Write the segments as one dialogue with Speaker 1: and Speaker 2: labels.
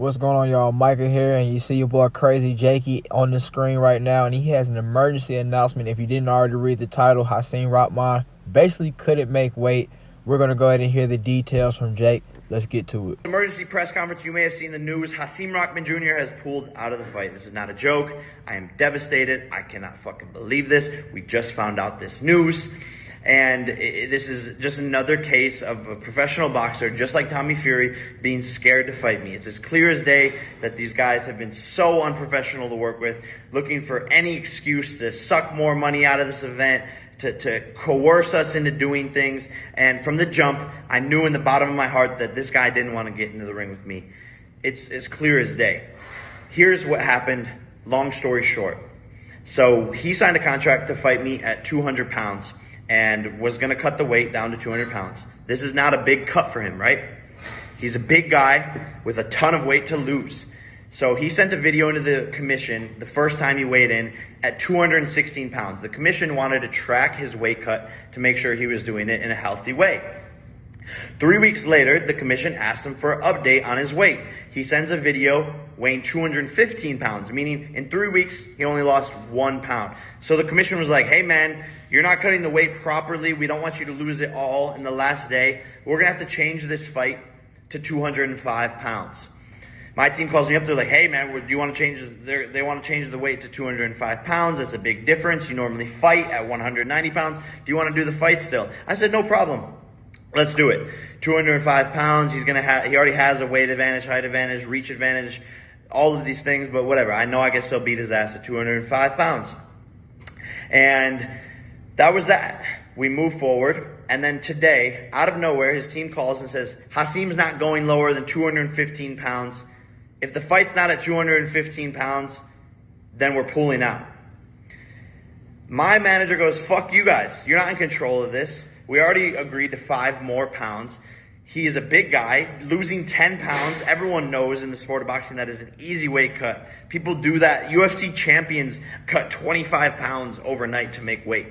Speaker 1: What's going on, y'all? Micah here, and you see your boy Crazy Jakey on the screen right now, and he has an emergency announcement. If you didn't already read the title, Hakim Rahman basically couldn't make weight. We're going to go ahead and hear the details from Jake. Let's get to it.
Speaker 2: Emergency press conference. You may have seen the news. Hakim Rahman Jr. has pulled out of the fight. This is not a joke. I am devastated. I cannot fucking believe this. We just found out this news. And this is just another case of a professional boxer, just like Tommy Fury, being scared to fight me. It's as clear as day that these guys have been so unprofessional to work with, looking for any excuse to suck more money out of this event, to coerce us into doing things. And from the jump, I knew in the bottom of my heart that this guy didn't want to get into the ring with me. It's as clear as day. Here's what happened, long story short. So he signed a contract to fight me at 200 pounds. And was going to cut the weight down to 200 pounds. This is not a big cut for him, right? He's a big guy with a ton of weight to lose. So he sent a video into the commission the first time he weighed in at 216 pounds. The commission wanted to track his weight cut to make sure he was doing it in a healthy way. 3 weeks later, the commission asked him for an update on his weight. He sends a video weighing 215 pounds, meaning in 3 weeks, he only lost 1 pound. So the commission was like, hey man, you're not cutting the weight properly. We don't want you to lose it all in the last day. We're going to have to change this fight to 205 pounds. My team calls me up. They're like, hey man, do you want to change? They want to change the weight to 205 pounds. That's a big difference. You normally fight at 190 pounds. Do you want to do the fight still? I said, no problem. Let's do it. 205 pounds. He already has a weight advantage, height advantage, reach advantage, all of these things, but whatever. I know I can still beat his ass at 205 pounds. And that was that. We move forward. And then today, out of nowhere, his team calls and says, Hakim's not going lower than 215 pounds. If the fight's not at 215 pounds, then we're pulling out. My manager goes, fuck you guys. You're not in control of this. We already agreed to 5 more pounds. He is a big guy, losing 10 pounds. Everyone knows in the sport of boxing that is an easy weight cut. People do that. UFC champions cut 25 pounds overnight to make weight.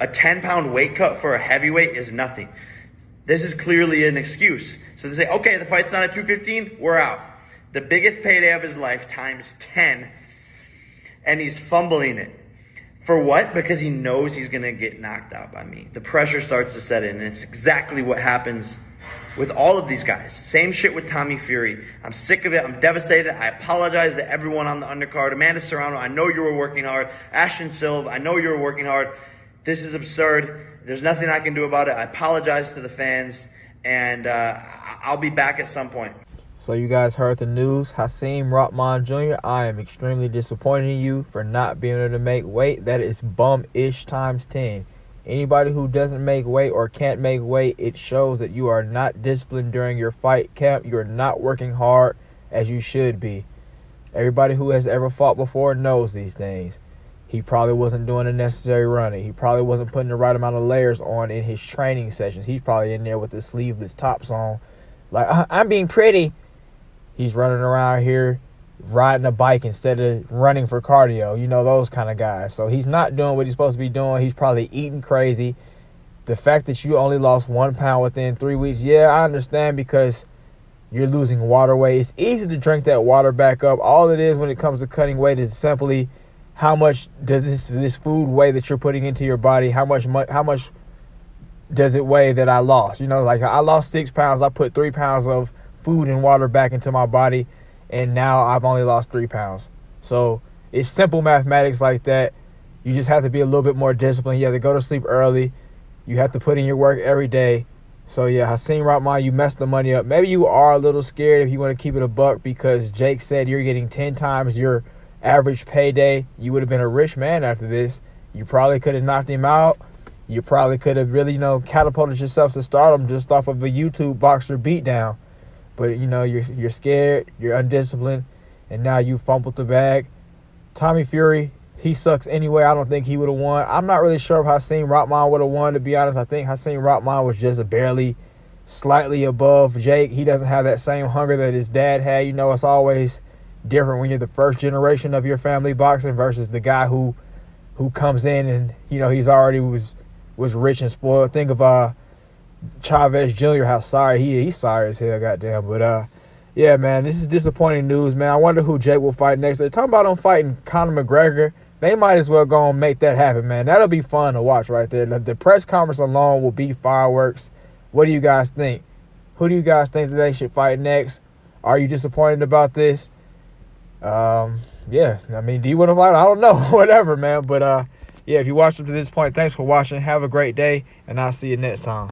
Speaker 2: A 10-pound weight cut for a heavyweight is nothing. This is clearly an excuse. So they say, okay, the fight's not at 215, we're out. The biggest payday of his life times 10, and he's fumbling it. For what? Because he knows he's going to get knocked out by me. The pressure starts to set in, and it's exactly what happens with all of these guys. Same shit with Tommy Fury. I'm sick of it. I'm devastated. I apologize to everyone on the undercard. Amanda Serrano, I know you were working hard. Ashton Silva, I know you were working hard. This is absurd. There's nothing I can do about it. I apologize to the fans, and I'll be back at some point.
Speaker 1: So you guys heard the news. Hakim Rahman Jr., I am extremely disappointed in you for not being able to make weight. That is bum-ish times 10. Anybody who doesn't make weight or can't make weight, it shows that you are not disciplined during your fight camp. You're not working hard as you should be. Everybody who has ever fought before knows these things. He probably wasn't doing the necessary running. He probably wasn't putting the right amount of layers on in his training sessions. He's probably in there with the sleeveless tops on. Like, I'm being pretty. He's running around here riding a bike instead of running for cardio. You know, those kind of guys. So he's not doing what he's supposed to be doing. He's probably eating crazy. The fact that you only lost 1 pound within 3 weeks, yeah, I understand because you're losing water weight. It's easy to drink that water back up. All it is when it comes to cutting weight is simply how much does this food weigh that you're putting into your body? How much does it weigh that I lost? You know, like I lost 6 pounds. I put 3 pounds of food and water back into my body, and now I've only lost 3 pounds. So it's simple mathematics like that. You just have to be a little bit more disciplined. You have to go to sleep early. You have to put in your work every day. So yeah, Hakim Rahman, you messed the money up. Maybe you are a little scared if you want to keep it a buck because Jake said you're getting 10 times your average payday. You would have been a rich man after this. You probably could have knocked him out. You probably could have really, catapulted yourself to stardom just off of a YouTube boxer beatdown. But, you're scared, you're undisciplined, and now you fumbled the bag. Tommy Fury, he sucks anyway. I don't think he would have won. I'm not really sure if Hakim Rahman would have won, to be honest. I think Hakim Rahman was just barely slightly above Jake. He doesn't have that same hunger that his dad had. It's always different when you're the first generation of your family boxing versus the guy who comes in and, he's already was rich and spoiled. Think of Chavez Jr., how sorry he's sorry as hell, goddamn. But Yeah, man, this is disappointing news, man. I wonder who Jake will fight next. They're talking about him fighting Conor McGregor. They might as well go and make that happen, man. That'll be fun to watch right there. The press conference alone will be fireworks. What do you guys think? Who do you guys think that they should fight next? Are you disappointed about this? Yeah, I mean, do you want to fight? I don't know. Whatever, man. But, yeah, if you watched up to this point, thanks for watching. Have a great day, and I'll see you next time.